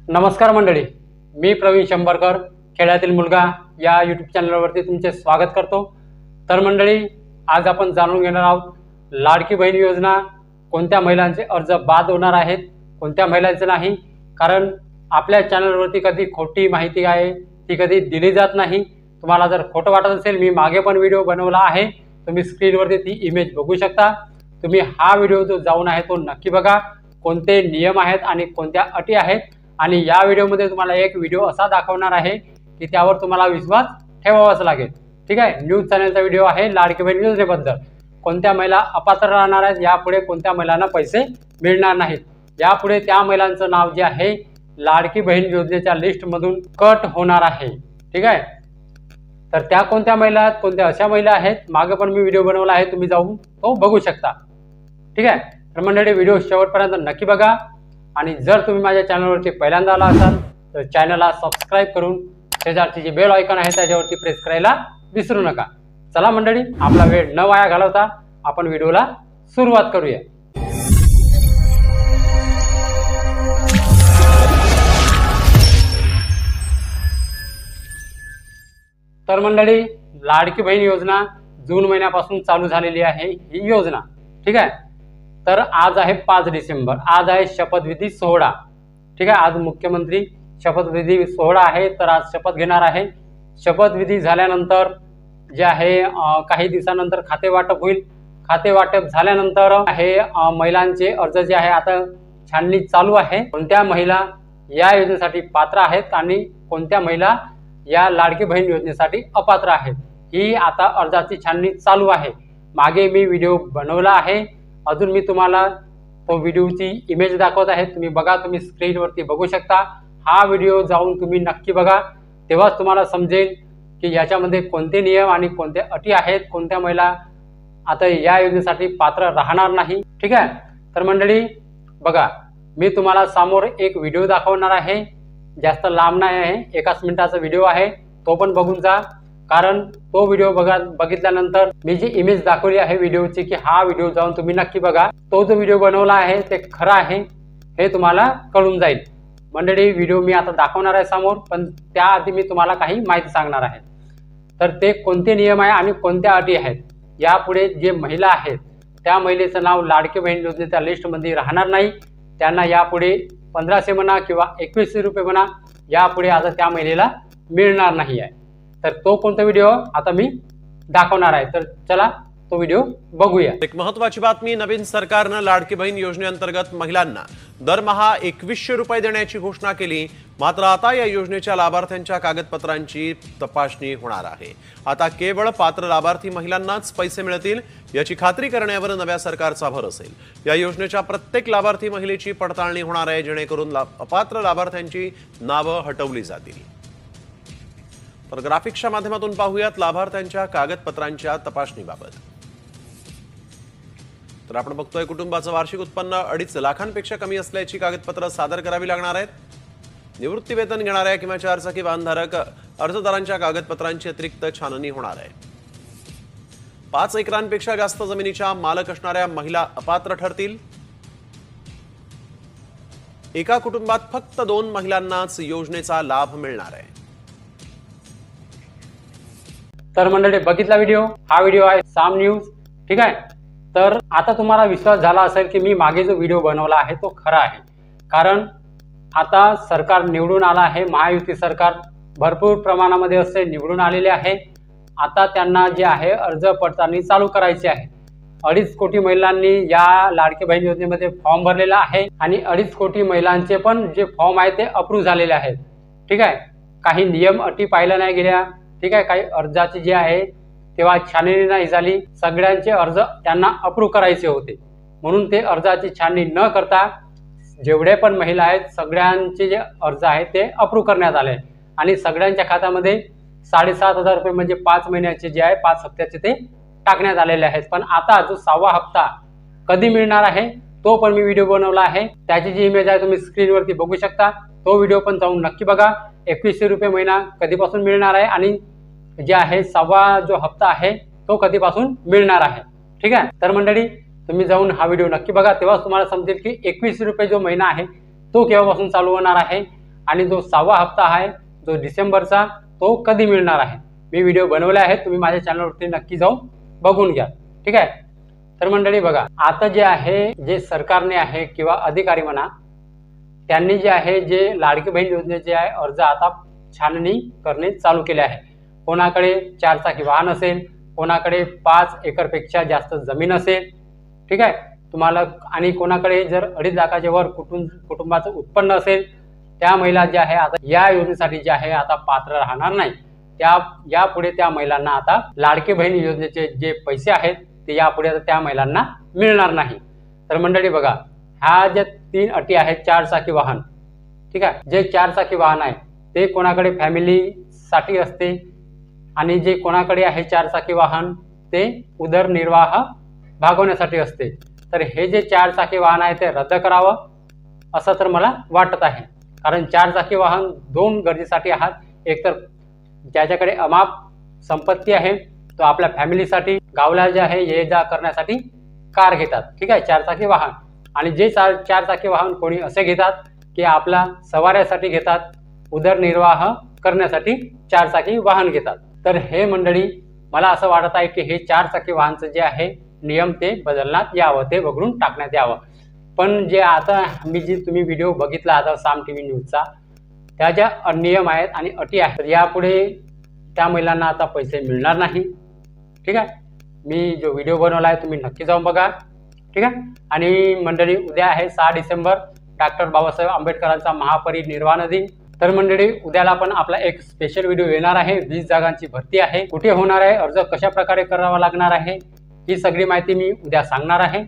नमस्कार मंडळी, मी प्रवीण शंभरकर खेड्यातील मुलगा या यूट्यूब चॅनलवरती तुमचे स्वागत करतो। तर मंडळी, आज आपण जाणून घेणार आहोत लाडकी बहीण योजना कोणत्या महिलांचे अर्ज बाद होणार आहेत, कोणत्या महिलांचे नाही। कारण आपल्या चॅनलवरती कधी खोटी माहिती आहे ती कधी दिली जात नाही। तुम्हाला जर खोटं वाटत असेल, मी मागे पण व्हिडिओ बनवला आहे, तुम्ही स्क्रीनवरती ती इमेज बघू शकता। तुम्ही हा व्हिडिओ जो जाऊन आहे तो नक्की बघा, कोणते नियम आहेत आणि कोणत्या अटी आहेत। आणि या व्हिडिओमध्ये तुम्हाला एक व्हिडिओ असा दाखवणार आहे की त्यावर तुम्हाला विश्वास ठेवावाच लागेल। ठीक आहे, न्यूज चॅनलचा व्हिडिओ आहे लाडकी बहीण योजनेबद्दल। कोणत्या महिला अपात्र राहणार आहेत, यापुढे कोणत्या महिलांना पैसे मिळणार नाहीत, यापुढे त्या महिलांचं नाव जे आहे लाडकी बहीण योजनेच्या लिस्टमधून कट होणार आहे। ठीक आहे, तर त्या कोणत्या महिला आहेत, कोणत्या अशा महिला आहेत, मागे पण मी व्हिडिओ बनवला आहे, तुम्ही जाऊन तो बघू शकता। ठीक आहे, तर मंडळी व्हिडिओ शेवटपर्यंत नक्की बघा। आणि जर तुम्ही माझ्या चॅनलवरती पहिल्यांदा आला असाल तर चॅनलला सबस्क्राइब करून शेजारची जी बेल आयकॉन आहे त्याच्यावरती प्रेस करायला विसरू नका। चला मंडळी, आपला वेळ न वाया घालवता आपण व्हिडिओला सुरुवात करूया। तर मंडळी, लाडकी बहीण योजना जून महिन्यापासून चालू झालेली आहे ही योजना। ठीक आहे, तर आज आहे 5 डिसेंबर, आज आहे शपथविधी सोहळा। ठीक आहे, आज मुख्यमंत्री शपथविधी सोहळा आहे, तर आज शपथ घेणार आहे। शपथविधी झाल्यानंतर जे आहे काही दिवसानंतर खाते वाटप होईल। खाते वाटप झाल्यानंतर आहे महिलांचे अर्ज जे आहे आता छाननी चालू आहे। कोणत्या महिला या योजनेसाठी पात्र आहेत आणि कोणत्या महिला या लाडकी बहीण योजनेसाठी अपात्र आहेत, ही आता अर्जाची छाननी चालू आहे। मागे मी व्हिडिओ बनवला आहे, अजून मी तुम्हाला तो व्हिडिओची इमेज दाखवत आहे, तुम्ही बघा, तुम्ही स्क्रीनवरती बघू शकता। हा व्हिडिओ जाऊन तुम्ही नक्की बघा, तेव्हाच तुम्हाला समजेल की याच्यामध्ये कोणते नियम आणि कोणते अटी आहेत, कोणत्या महिला आता या योजनेसाठी पात्र राहणार नाही। ठीक आहे, तर मंडळी बघा, मी तुम्हाला समोर एक व्हिडिओ दाखवणार आहे, जास्त लांब नाही आहे, 1 मिनिटाचा व्हिडिओ आहे, तो पण बघून जा। कारण तो व्हिडिओ बघितल्यानंतर मी जी इमेज दाखवली आहे व्हिडिओची की हा व्हिडिओ जाऊन तुम्ही नक्की बघा, तो जो व्हिडिओ बनवला आहे ते खरं आहे हे तुम्हाला कळून जाईल। मंडळी, व्हिडिओ मी आता दाखवणार आहे समोर, पण त्याआधी मी तुम्हाला काही माहिती सांगणार आहे। तर ते कोणते नियम आहे आणि कोणत्या अटी आहेत, यापुढे जे महिला आहेत त्या महिलेचं नाव लाडकी बहीण योजनेच्या लिस्टमध्ये राहणार नाही। त्यांना यापुढे 1500 म्हणा किंवा 2100 रुपये म्हणा, यापुढे आता त्या महिलेला मिळणार नाही आहे। तर तो कोणता व्हिडिओ आता मी दाखवणार आहे, तर चला तो व्हिडिओ बघूया। एक महत्त्वाची बातमी, नवीन सरकारने लाडकी बहीण योजनेअंतर्गत महिलांना दरमहा 2100 रुपये देण्याची घोषणा केली। मात्र आता या योजनेच्या लाभार्थ्यांच्या कागदपत्रांची तपासणी होणार आहे। आता केवळ पात्र लाभार्थी महिलांनाच पैसे मिळतील याची खात्री करण्यावर नव्या सरकारचा भर असेल। या योजनेच्या प्रत्येक लाभार्थी महिलेची पडताळणी होणार आहे, जेणेकरून अपात्र लाभार्थ्यांची नावे हटवली जातील। तर ग्राफिक्सच्या माध्यमातून पाहूयात लाभार्थ्यांच्या कागदपत्रांच्या तपासणीबाबत। तर आपण बघतोय, कुटुंबाचं वार्षिक उत्पन्न 2.5 लाखांपेक्षा कमी असल्याची कागदपत्र सादर करावी लागणार आहेत। निवृत्ती वेतन घेणाऱ्या किंवा 4 चाकी वाहनधारक अर्जदारांच्या कागदपत्रांची अतिरिक्त छाननी होणार आहे। 5 एकरांपेक्षा जास्त जमिनीच्या मालक असणाऱ्या महिला अपात्र ठरतील। एका कुटुंबात फक्त 2 महिलांनाच योजनेचा लाभ मिळणार आहे। तर मंडळी, बघितला व्हिडिओ, हा व्हिडिओ आहे साम न्यूज। ठीक आहे, तर आता तुम्हाला विश्वास झाला असेल की मी मागे जो व्हिडिओ बनवला आहे तो खरा आहे। कारण आता सरकार निवडून आला आहे, महायुती सरकार भरपूर प्रमाणामध्ये असे निवडून आलेले आहे। आता त्यांना जे आहे अर्ज पडताळणी चालू करायची आहे। 2.5 कोटी महिलांनी या लाडकी बहीण योजनेमध्ये फॉर्म भरलेला आहे आणि 2.5 कोटी महिलांचे पण जे फॉर्म आहे ते अप्रूव्ह झालेले आहेत। ठीक आहे, काही नियम अटी पाहिल्या नाही गेल्या। ठीक आहे, काही अर्जाची जे आहे तेव्हा छाननी नाही झाली, सगळ्यांचे अर्ज त्यांना अप्रूव्ह करायचे होते, म्हणून ते अर्जाची छाननी न करता जेवढे पण महिला आहेत सगळ्यांचे जे अर्ज आहेत ते अप्रूव्ह करण्यात आले आणि सगळ्यांच्या खात्यामध्ये 7500 रुपये म्हणजे 5 महिन्याचे जे आहे 5 हप्त्याचे ते टाकण्यात आलेले आहेत। पण आता जो 6वा हप्ता कधी मिळणार आहे तो पण मी व्हिडिओ बनवला आहे, त्याची जी इमेज आहे तुम्ही स्क्रीनवरती बघू शकता। तो व्हिडिओ पण जाऊन नक्की बघा। 2100 रुपये महिना कधीपासून मिळणार आहे आणि जे आहे 6वा जो हप्ता आहे तो कधीपासून मिळणार आहे। ठीक आहे, तर मंडळी तुम्ही जाऊन हा व्हिडिओ नक्की बघा, तेव्हाच तुम्हाला समजेल की 21 रुपये जो महिना आहे तो केव्हापासून चालू होणार आहे आणि जो 6वा हप्ता आहे जो डिसेंबरचा तो कधी मिळणार आहे, मी व्हिडिओ बनवले आहेत, तुम्ही माझ्या चॅनलवरती नक्की जाऊन बघून घ्या, ठीक आहे. तर मंडळी बघा, आता जे आहे जे सरकारने आहे किंवा अधिकारी म्हणा त्यांनी जे आहे जे लाडकी बहीण योजनेचे आहे अर्ज आता छाननी करणे चालू केले आहे. कोणाकडे 4 चाकी वाहन असेल, कोणाकडे 5 एकरपेक्षा जास्त जमीन असेल, ठीक आहे तुम्हाला, आणि कोणाकडे जर 2.5 लाखाच्या वर कुटुंबाचं उत्पन्न असेल, त्या महिला ज्या आहे आता या योजनेसाठी जे आहे आता पात्र राहणार नाही. यापुढे त्या महिलांना आता लाडकी बहीण योजनेचे जे पैसे आहेत ते यापुढे त्या महिलांना मिळणार नाही. तर मंडळी बघा, ह्या ज्या 3 अटी आहेत, 4 चाकी वाहन, ठीक आहे, जे 4 चाकी वाहन आहे ते कोणाकडे फॅमिलीसाठी असते आणि जे कोणाकडे आहे 4 चाकी वाहन ते उदरनिर्वाह भागवण्यासाठी असते. तर हे जे 4 चाकी वाहन आहे ते रद्द करावं असं तर मला वाटत आहे. कारण 4 चाकी वाहन 2 गरजेसाठी आहात. एक तर ज्याच्याकडे अमाप संपत्ती आहे तो आपल्या फॅमिलीसाठी, गावला जे आहे ये जा करण्यासाठी कार घेतात, ठीक आहे 4 चाकी वाहन. आणि जे 4 चाकी वाहन कोणी असे घेतात की आपला सवाऱ्यासाठी घेतात, उदरनिर्वाह करण्यासाठी 4 चाकी वाहन घेतात. तर हे मंडळी मला असं वाटत आहे की हे 4 चाकी वाहनचं जे आहे नियम ते बदलण्यात यावं, ते वगळून टाकण्यात यावं. पण जे आता तुम्ही व्हिडिओ बघितला आता साम TV न्यूजचा, त्या ज्या नियम आहेत आणि अटी आहेत यापुढे त्या महिलांना आता पैसे मिळणार नाही, ठीक आहे. मी जो व्हिडिओ बनवला आहे तुम्ही नक्की जाऊन बघा, ठीक आहे. आणि मंडळी उद्या आहे 6 डिसेंबर डॉक्टर बाबासाहेब आंबेडकरांचा महापरिनिर्वाण दिन. तर मंडळी उद्याला पण आपला एक स्पेशल व्हिडिओ येणार आहे. 20 जागांची भरती आहे, कुठे होणार आहे, अर्ज कशा प्रकारे करावा लागणार आहे, ही सगळी माहिती मी उद्या सांगणार आहे.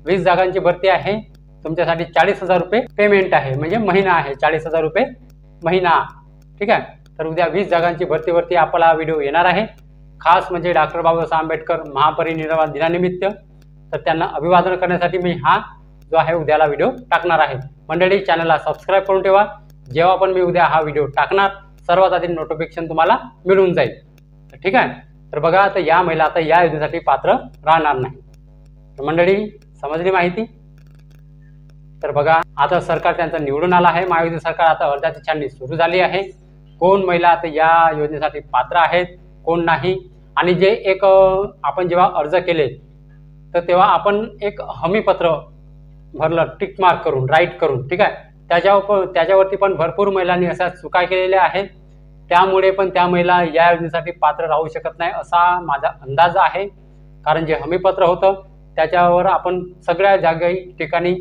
20 जागांची भरती आहे, तुमच्यासाठी 40,000 रुपये पेमेंट आहे, म्हणजे महिना आहे, 40,000 रुपये महिना, ठीक आहे. तर उद्या 20 जागांची भरतीवरती आपला व्हिडिओ येणार आहे, खास म्हणजे डॉक्टर बाबासाहेब आंबेडकर महापरिनिर्वाण दिनानिमित्त. तर त्यांना अभिवादन करण्यासाठी मी हा जो आहे उद्याला व्हिडिओ टाकणार आहे. मंडळी चॅनलला सबस्क्राईब करून ठेवा, जेव्हा पण मी उद्या हा व्हिडिओ टाकणार सर्वात आधी नोटिफिकेशन तुम्हाला मिळून जाईल, ठीक आहे. तर बघा, आता या महिला आता या योजनेसाठी पात्र राहणार नाही. तर मंडळी समजली माहिती. तर बघा, आता सरकार त्यांचं निवडून आलं आहे, महायुती सरकार. आता अर्जाची छाननी सुरू झाली आहे. कोण महिला आता या योजनेसाठी पात्र आहेत, कोण नाही. आणि जे एक आपण जेव्हा अर्ज केले तर तेव्हा आपण एक हमीपत्र भरलं, टिक मार्क करून, राईट करून, ठीक आहे. त्याच्यावरती पण भरपूर महिलांनी अशा चुका केलेल्या आहेत. त्यामुळे पण त्या महिला या योजनेसाठी पात्र राहू शकत नाही असा माझा अंदाज आहे. कारण जे हमीपत्र होतं त्याच्यावर आपण सगळ्या ठिकाणी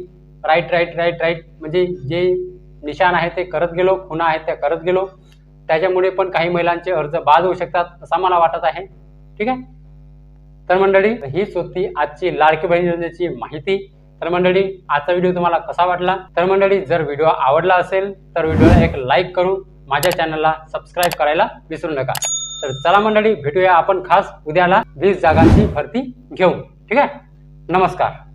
राईट राईट राईट राईट म्हणजे जे निशाण आहे ते करत गेलो, खुणा आहेत त्या करत गेलो. त्याच्यामुळे पण काही महिलांचे अर्ज बाद होऊ शकतात असं मला वाटत आहे, ठीक आहे. तर मंडळी हीच होती आजची लाडकी बहीण योजनेची माहिती. तर मंडळी आजचा व्हिडिओ तुम्हाला कसा वाटला? तर मंडळी जर व्हिडिओ आवडला असेल तर व्हिडिओला एक लाईक करून माझ्या चॅनलला सबस्क्राईब करायला विसरू नका. तर चला मंडळी, भेटूया आपण खास उद्याला 20 जागांची भरती घेऊन, ठीक आहे. नमस्कार.